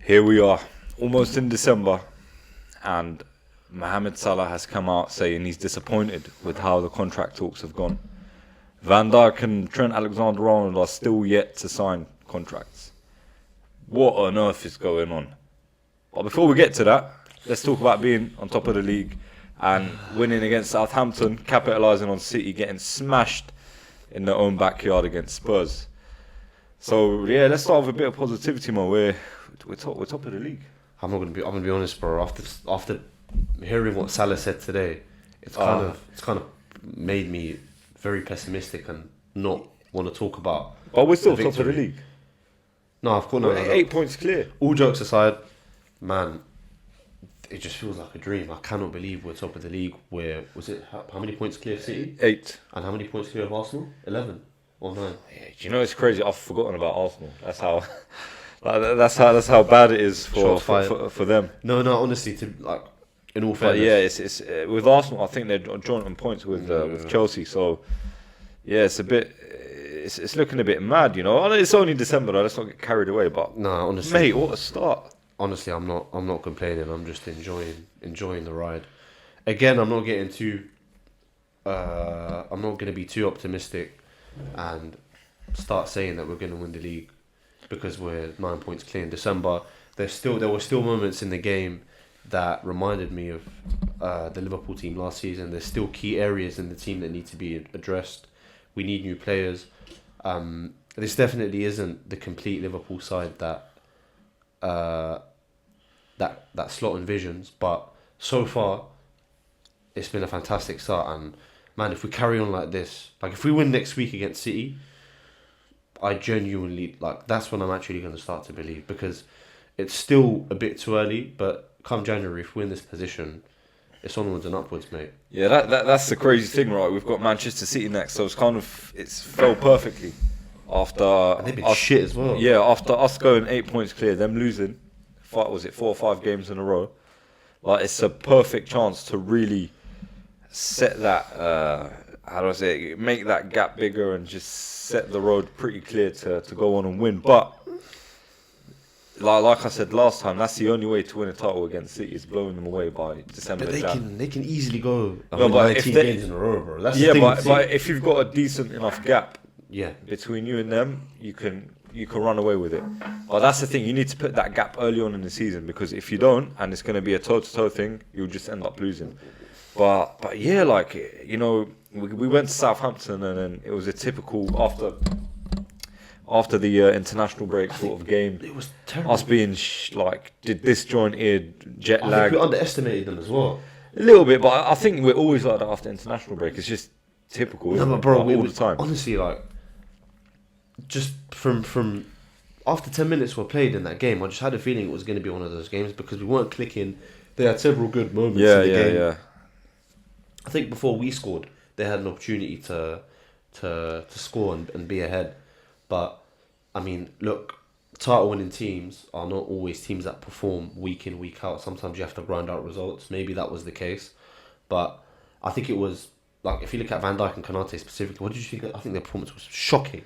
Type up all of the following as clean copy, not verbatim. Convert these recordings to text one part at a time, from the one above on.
Here we are, almost in December, and Mohamed Salah has come out saying he's disappointed with how the contract talks have gone. Van Dijk and Trent Alexander-Arnold are still yet to sign contracts. What on earth is going on? But before we get to that, let's talk about being on top of the league and winning against Southampton, capitalising on City getting smashed in their own backyard against Spurs. So yeah, let's start with a bit of positivity, man. We're top of the league. I'm gonna be honest, bro. After hearing what Salah said today, it's kind of made me very pessimistic and not want to talk about. But we're still top of the league. No, of course not. 8 points clear. All jokes aside, man, it just feels like a dream. I cannot believe we're top of the league. How many points clear of City? 8. And how many points clear of Arsenal? 11 or 9. Yeah, do you know it's crazy? I've forgotten about Arsenal. That's how. That's how bad it is for them. No, honestly, in all fairness. But yeah, it's with Arsenal. I think they're joint on points with Chelsea. So yeah, it's looking a bit mad, you know. It's only December though. Let's not get carried away. But no, honestly, mate, what a start. Honestly, I'm not complaining. I'm just enjoying the ride. Again, I'm not getting too. I'm not going to be too optimistic and start saying that we're going to win the league because we're 9 points clear in December. There were still moments in the game that reminded me of the Liverpool team last season. There's still key areas in the team that need to be addressed. We need new players. This definitely isn't the complete Liverpool side that Slot envisions, but so far it's been a fantastic start. And man, if we carry on like this, like if we win next week against City, I genuinely that's when I'm actually going to start to believe, because it's still a bit too early, but come January, if we're in this position, it's onwards and upwards, mate. Yeah, that's the crazy thing, right? We've got Manchester City next, so it's fell perfectly after. And they've been shit as well. Yeah, after us going 8 points clear, them losing, 4 or 5 games in a row. Like, it's a perfect chance to really set that. How do I say it? Make that gap bigger and just set the road pretty clear to go on and win. But like I said last time, that's the only way to win a title against City, is blowing them away by December. But they can easily go 19 games in a row, bro. That's yeah, the thing but if you've got a decent enough gap yeah, between you and them, you can run away with it. But that's the thing, you need to put that gap early on in the season, because if you don't, and it's going to be a toe-to-toe thing, you'll just end up losing. But yeah, like, you know, we went to Southampton, and then it was a typical after the international break sort of game. It was terrible. Us being disjointed, jet lag. I think we underestimated them as well. A little bit, but I think we're always like that after international break. It's just typical, isn't it? Bro, all the time. Honestly, like, just from after 10 minutes were played in that game, I just had a feeling it was going to be one of those games, because we weren't clicking. They had several good moments in the game. Yeah. I think before we scored, they had an opportunity to score and be ahead. But, I mean, look, title-winning teams are not always teams that perform week in, week out. Sometimes you have to grind out results. Maybe that was the case. But I think it was, like, if you look at Van Dijk and Konate specifically, what did you think? I think their performance was shocking.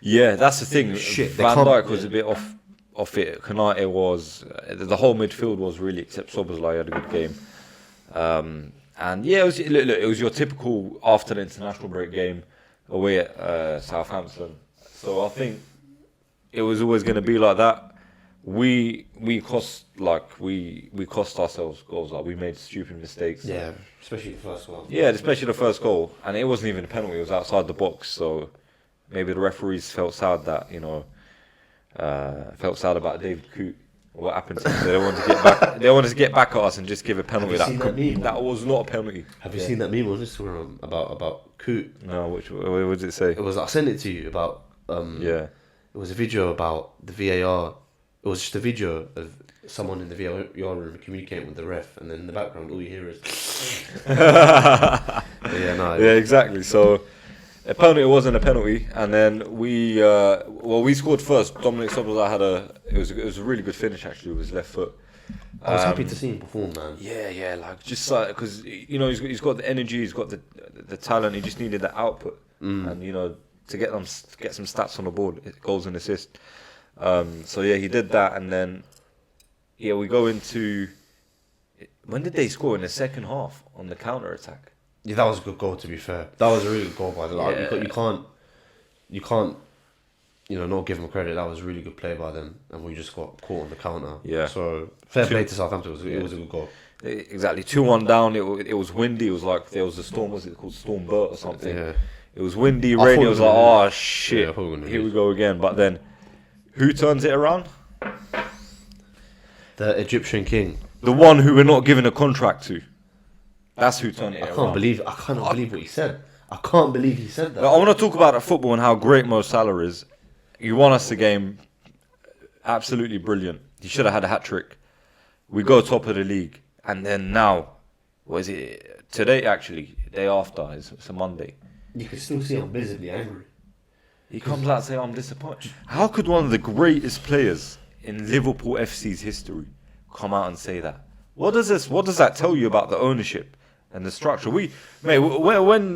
Yeah, that's the thing. Shit, Van Dijk was a bit off it. Konate was, the whole midfield was really, except Szoboszlai had a good game. And yeah, it was your typical after the international break game away at Southampton. So I think it was always going to be like that. We cost ourselves goals. Like, we made stupid mistakes. Yeah, especially the first one. Yeah, especially the first goal, and it wasn't even a penalty. It was outside the box. So maybe the referees felt sad that about David Coote. What happened to him? They wanted to get back. They wanted to get back at us and just give a penalty. That was not a penalty. Have you seen that meme on Instagram about Coote? No, what did it say? It was, I sent it to you about. Yeah. It was a video about the VAR. It was just a video of someone in the VAR room communicating with the ref, and then in the background all you hear is. Yeah, exactly. So a penalty wasn't a penalty, and then we scored first. Dominic Szoboszlai it was a really good finish actually with his left foot. I was happy to see him perform, man. Yeah, like, just like, because he's got the energy, he's got the talent. He just needed the output, and to get some stats on the board, goals and assists. So yeah, he did that, and then Yeah, we go into. When did they score in the second half on the counter attack? Yeah, that was a good goal. To be fair, that was a really good goal by the like. Yeah. You can't, not give them credit. That was a really good play by them, and we just got caught on the counter. Yeah. So fair play to Southampton. It was a good goal. Exactly, 2-1 down. It was windy. It was like there was a storm. Was it called Storm Bert or something? Yeah. It was windy, I rainy. thought It was we like, were gonna oh lose. shit, Yeah, I thought we were gonna here we lose. go again. But then, who turns it around? The Egyptian king. The one who we're not giving a contract to. That's who turned it I around. cannot believe what he said. I can't believe he said that. I want to talk about the football and how great Mo Salah is. He won us the game. Absolutely brilliant. He should have had a hat trick. We go top of the league, and then now, what is it? Today actually, day after. It's a Monday. You can still see I'm visibly angry. He comes out and say, "I'm disappointed." How could one of the greatest players in Liverpool FC's history come out and say that? What does that tell you about the ownership and the structure? When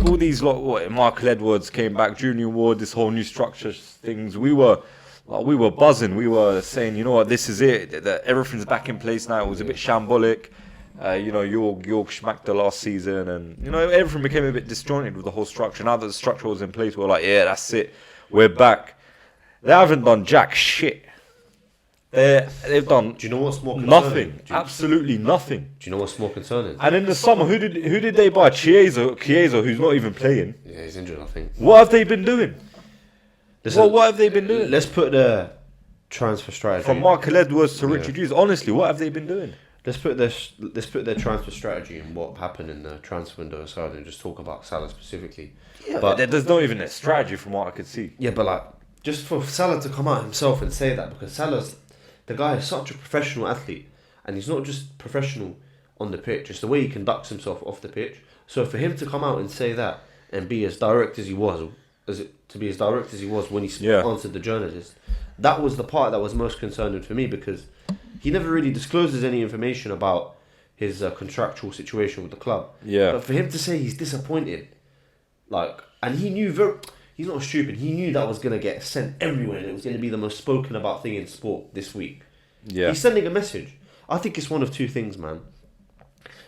all these Michael Edwards came back, Junior Ward, this whole new structure things, we were buzzing. We were saying, you know what, this is it. That everything's back in place now. It was a bit shambolic. York schmacked the last season, and everything became a bit disjointed with the whole structure. Now that the structure was in place, we're like, yeah, that's it. We're back. They haven't done jack shit. They've done. Do you know what's more concerning? Nothing. Absolutely nothing. Do you know what's more concerning? And in the summer, who did they buy? Chiesa, who's not even playing. Yeah, he's injured, I think. What have they been doing? Listen, What have they been doing? Let's put the transfer strategy From Michael Edwards to Richard Hughes. Honestly, what have they been doing? Let's put their transfer strategy and what happened in the transfer window aside and just talk about Salah specifically. Yeah, but there's not even a strategy from what I could see. yeah, but like just for Salah to come out himself and say that, because the guy is such a professional athlete, and he's not just professional on the pitch, it's the way he conducts himself off the pitch. So for him to come out and say that and be as direct as he was, when he answered the journalist, that was the part that was most concerning for me, because he never really discloses any information about his contractual situation with the club. Yeah. But for him to say he's disappointed, and he knew he's not stupid. He knew that was going to get sent everywhere, and it was going to be the most spoken about thing in sport this week. Yeah. He's sending a message. I think it's one of two things, man.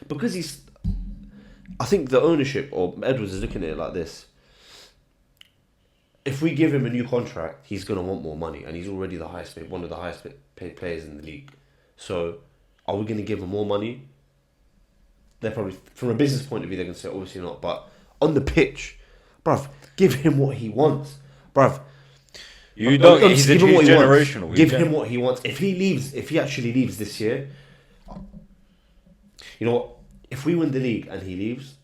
Because I think the ownership, or Edwards is looking at it like this. If we give him a new contract, he's going to want more money, and he's already one of the highest paid players in the league. So, are we going to give him more money? They're probably, from a business point of view, they're going to say obviously not. But on the pitch, bruv, give him what he wants, bruv. You don't. He's generational. Give him what he wants. If he actually leaves this year, you know what? If we win the league and he leaves,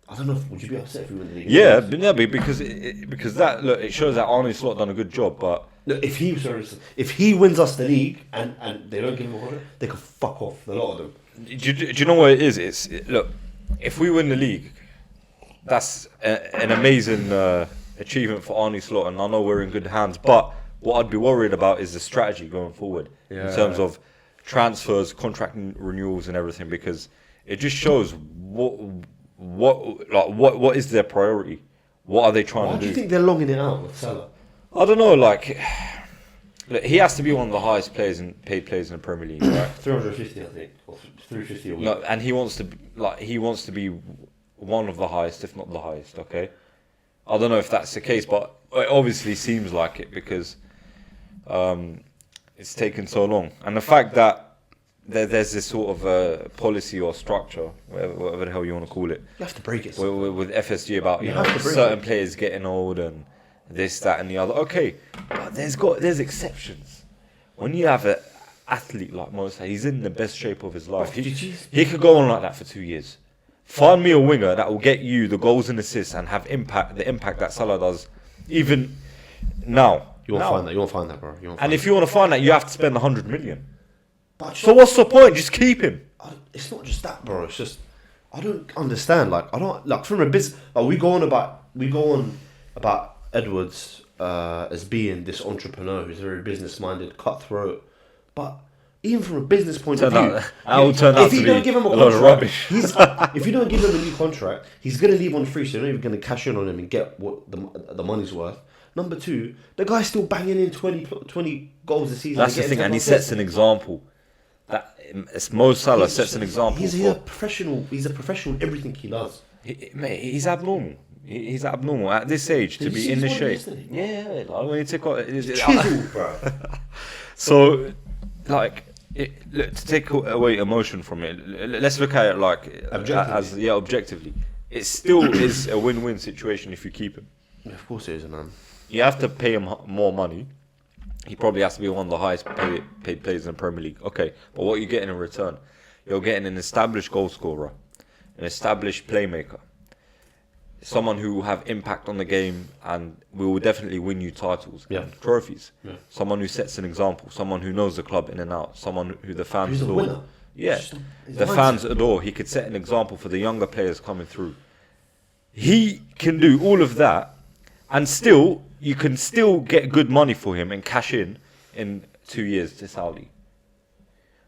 I don't know. Would you be upset if we win the league? Yeah, because it shows that Arne Slot done a good job. But look, if he wins us the league and they don't give him a contract, they can fuck off. A lot of them. do you know what it is? Look, if we win the league, that's an amazing achievement for Arne Slot, and I know we're in good hands. But what I'd be worried about is the strategy going forward in terms of transfers, contract renewals, and everything, because it just shows what is their priority? What are they trying to do? Why do you think they're longing it out with Salah? I don't know. Look, he has to be one of the highest paid players in the Premier League, right? 350, I think, or 350 a week. No, and he wants to be one of the highest, if not the highest. Okay, I don't know if that's the case, but it obviously seems like it, because it's taken so long, and the fact that there's this sort of policy or structure, whatever the hell you want to call it. You have to break it. With FSG about certain players getting old and this, that, and the other. Okay, but there's exceptions. When you have an athlete like Mo Salah, he's in the best shape of his life. He could go on like that for 2 years. Find me a winger that will get you the goals and assists and have the impact that Salah does, even now. You won't find that, bro. If you want to find that, you have to spend 100 million. So what's the point? Just keep him. It's not just that, bro. It's just I don't understand. From a business. We go on about Edwards as being this entrepreneur who's very business-minded, cutthroat. But even from a business point of view, if you don't give him a contract, if you don't give him a new contract, he's gonna leave on free. So you're not even gonna cash in on him and get what the money's worth. Number two, the guy's still banging in 20 goals a season. That's the thing, and he sets an example. That it's Mo Salah sets an example. He's a professional. He's a professional in everything he does. Mate, he's abnormal. He's abnormal at this age to be in this shape. Yeah, like when you take out Chiseled, bro. So, like, to take away emotion from it, let's look at it like objectively. It still is a win-win situation if you keep him. Yeah, of course it is, man. You have to pay him more money. He probably has to be one of the highest paid players in the Premier League. Okay, but what you're getting in return, you're getting an established goal scorer, an established playmaker, someone who will have impact on the game and will definitely win you titles and trophies. Yeah. Someone who sets an example, someone who knows the club in and out, someone who the fans adore. Winner. Yeah, the fans adore. He could set an example for the younger players coming through. He can do all of that, and still, you can still get good money for him and cash in 2 years to Saudi.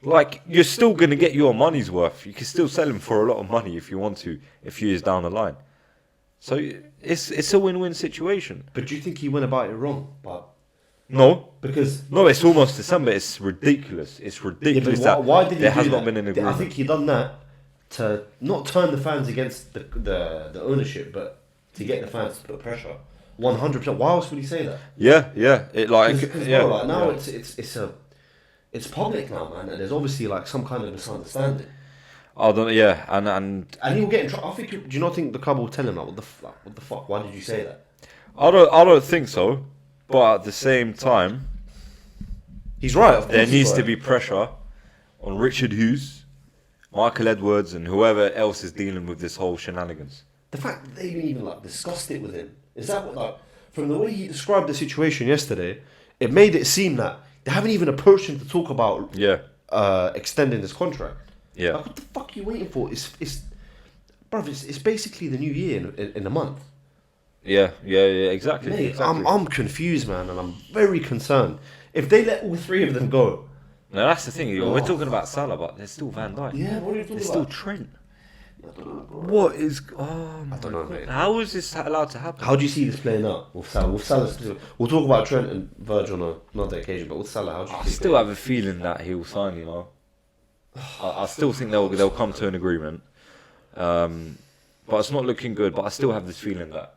Like, you're still going to get your money's worth. You can still sell him for a lot of money if you want to, a few years down the line. So it's a win-win situation. But do you think he went about it wrong? No. Because... No, it's almost December. It's ridiculous. It's ridiculous why did he there do has that? not been an agreement. I think he done that to not turn the fans against the ownership, but to get the fans to put pressure. 100%. Why else would he say that? Yeah. Now it's public now, man, and there's obviously like some kind of misunderstanding. I don't. Yeah, and he'll get in trouble. I think. Do you not think the club will tell him like, what the fuck? Why did you say that? I don't think so. But at the same time, he's right. There needs to be pressure on Richard Hughes, Michael Edwards, and whoever else is dealing with this whole shenanigans. The fact that they even like discussed it with him, is that what, like, from the way he described the situation yesterday, it made it seem that they haven't even approached him to talk about extending his contract. Yeah. Like, what the fuck are you waiting for? It's basically the new year in a month. Yeah, exactly. Mate, exactly. I'm confused, man, and I'm very concerned. If they let all three of them go... No, that's the thing. We're talking about Salah, but there's still Van Dijk. Yeah, what are you talking about? There's still Trent. What is... Oh, I don't know, mate. How is this allowed to happen? How do you see this playing out with Salah? We'll talk about Trent and Virgil on another occasion, but with Salah, how do you I still have a feeling that he'll sign, you know. I still think they'll come to an agreement. But it's not looking good, but I still have this feeling that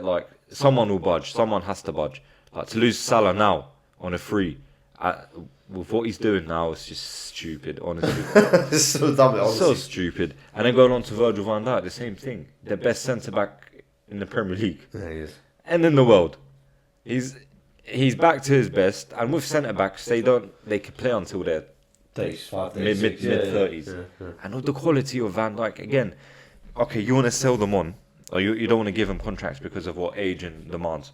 like someone will budge. Someone has to budge. Like, to lose Salah now on a free, with what he's doing now, it's just stupid, honestly. It's so dumb, honestly. So stupid. And then going on to Virgil van Dijk, the same thing. The best centre-back in the Premier League. Yeah, he is. And in the world. He's back to his best. And with centre-backs, they can play until they're 35, mid-30s. Yeah. And with the quality of Van Dijk, again, okay, you want to sell them on, or you don't want to give them contracts because of what age and demands.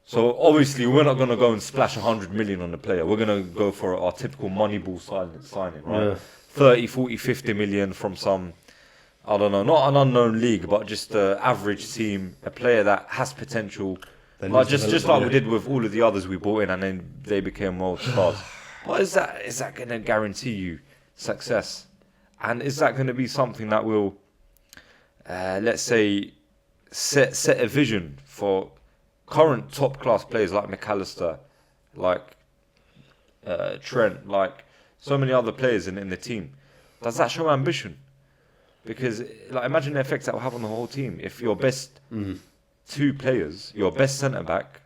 So obviously we're not going to go and splash 100 million on the player. We're going to go for our typical Moneyball signing, right? Yeah. 30, 40, 50 million from some, I don't know, not an unknown league, but just an average team, a player that has potential. Like just like we did with all of the others we bought in, and then they became world stars. But is that going to guarantee you success? And is that going to be something that will, let's say, set a vision for current top class players like McAllister, like Trent, like so many other players in the team? Does that show ambition? Because like, imagine the effects that will have on the whole team if your best two players, your best centre back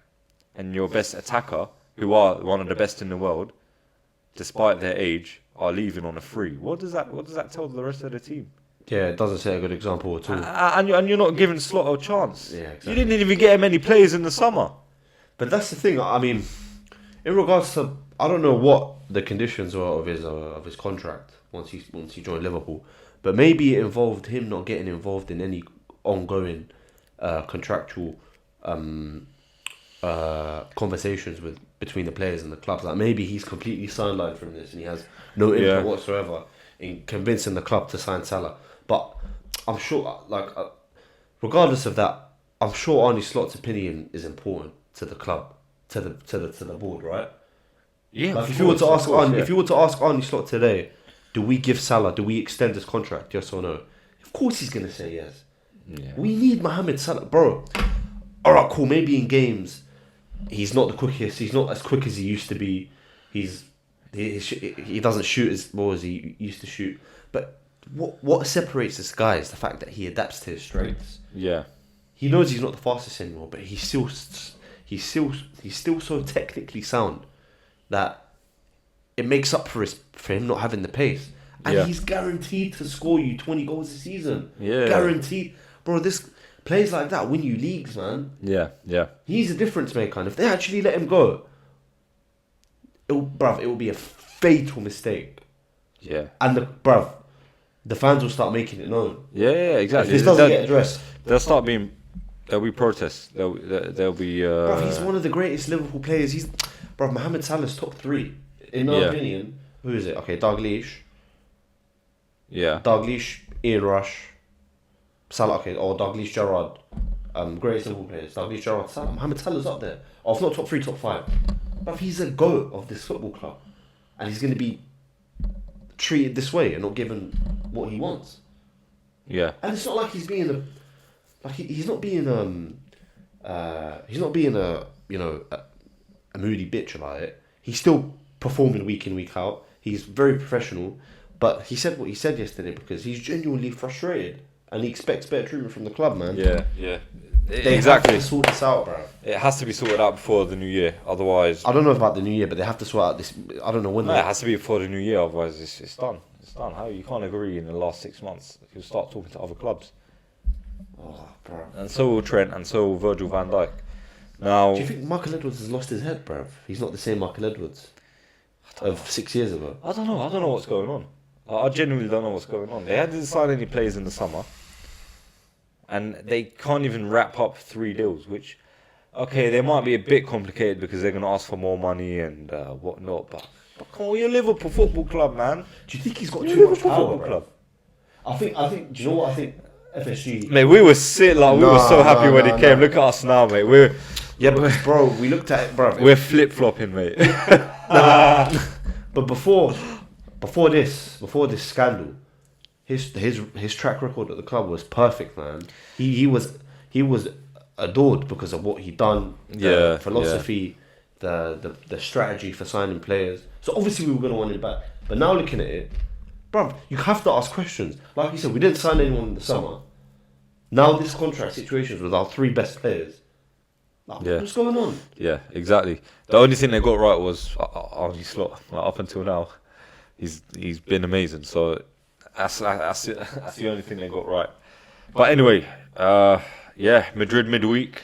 and your best attacker, who are one of the best in the world, despite their age, are leaving on a free. What does that tell the rest of the team? Yeah, it doesn't set a good example at all. And you're not giving Slot a chance. Yeah, exactly. You didn't even get him any players in the summer. But that's the thing. I mean, in regards to, I don't know what the conditions were of his contract once he joined Liverpool, but maybe it involved him not getting involved in any ongoing contractual conversations between the players and the clubs. Like, maybe he's completely sidelined from this and he has no input whatsoever in convincing the club to sign Salah. But I'm sure, regardless of that, I'm sure Arne Slot's opinion is important to the club, to the board, right? Yeah. Like, if you were to ask Arne Slot today, do we extend his contract? Yes or no? Of course he's gonna say yes. Yeah. We need Mohamed Salah, bro. all right, cool. Maybe in games, he's not the quickest. He's not as quick as he used to be. He doesn't shoot as well as he used to shoot. But what separates this guy is the fact that he adapts to his strengths. Yeah. He knows he's not the fastest anymore, but he's still so technically sound that it makes up for him not having the pace. And he's guaranteed to score you 20 goals a season. Yeah. Guaranteed. Bro, this players like that win you leagues, man. Yeah, yeah. He's a difference maker. And if they actually let him go, it will be a fatal mistake. Yeah. And the fans will start making it known. Yeah, exactly. If this doesn't get addressed, there'll be protests. There'll be. Bruv, he's one of the greatest Liverpool players. Mohamed Salah's top 3. In my opinion, who is it? Okay, Dalglish. Yeah. Dalglish, Ian Rush, Salah. Okay, or Dalglish, Gerrard. Greatest Liverpool players. Dalglish, Gerrard, Salah. Mohamed Salah's up there. Or if not top 3, top 5. But he's a GOAT of this football club, and he's going to be treated this way and not given what he wants. Yeah. And it's not like he's being he's not being a moody bitch about it. He's still performing week in, week out. He's very professional, but he said what he said yesterday because he's genuinely frustrated and he expects better treatment from the club, man. Yeah. They Exactly. have to sort this out, bro. It has to be sorted out before the new year. Otherwise, I don't know about the new year, but they have to sort out this. I don't know when. no, it has to be before the new year. Otherwise, it's done. It's done. How you can't agree in the last 6 months? You'll start talking to other clubs, Oh, bro. and so will Trent, and so will Virgil van Dijk. Now, Do you think Michael Edwards has lost his head, bro? He's not the same Michael Edwards of 6 years ago. I don't know what's going on. I genuinely don't know what's going on. They hadn't signed any players in the summer, and they can't even wrap up 3 deals. Which, okay, they might be a bit complicated because they're going to ask for more money and whatnot. But come on, you're a Liverpool Football Club, man. Do you think he's got You're a too much Liverpool power, Football bro? Club. I think. Do you know what I think? FSG. Mate, we were sick. Like we were so happy when he came. Look at us now, mate. Yeah, but bro, we looked at it, bro. We're flip flopping, mate. But before this scandal, his track record at the club was perfect, man. He was adored because of what he done. The philosophy, the strategy for signing players. So obviously we were gonna want him back. But now looking at it, bro, you have to ask questions. Like you said, we didn't sign anyone in the summer. Now this contract situation is with our 3 best players. Like, what's going on? Yeah, exactly. The only thing they got right was Arnie Slot. Like, up until now, he's been amazing. So that's the only thing they got right. But anyway, Madrid midweek.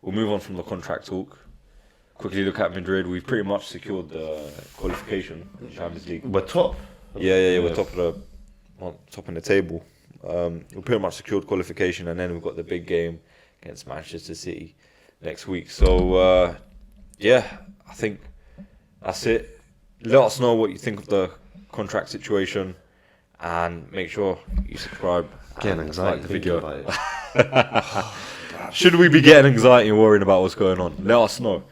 We'll move on from the contract talk. Quickly look at Madrid. We've pretty much secured the qualification in the Champions League. We're top. Yeah. We're top of the table. We pretty much secured qualification, and then we've got the big game against Manchester City next week. So I think that's it. Let us know what you think of the contract situation, and make sure you subscribe and like the video. Should we be getting anxiety and worrying about what's going on? Let us know.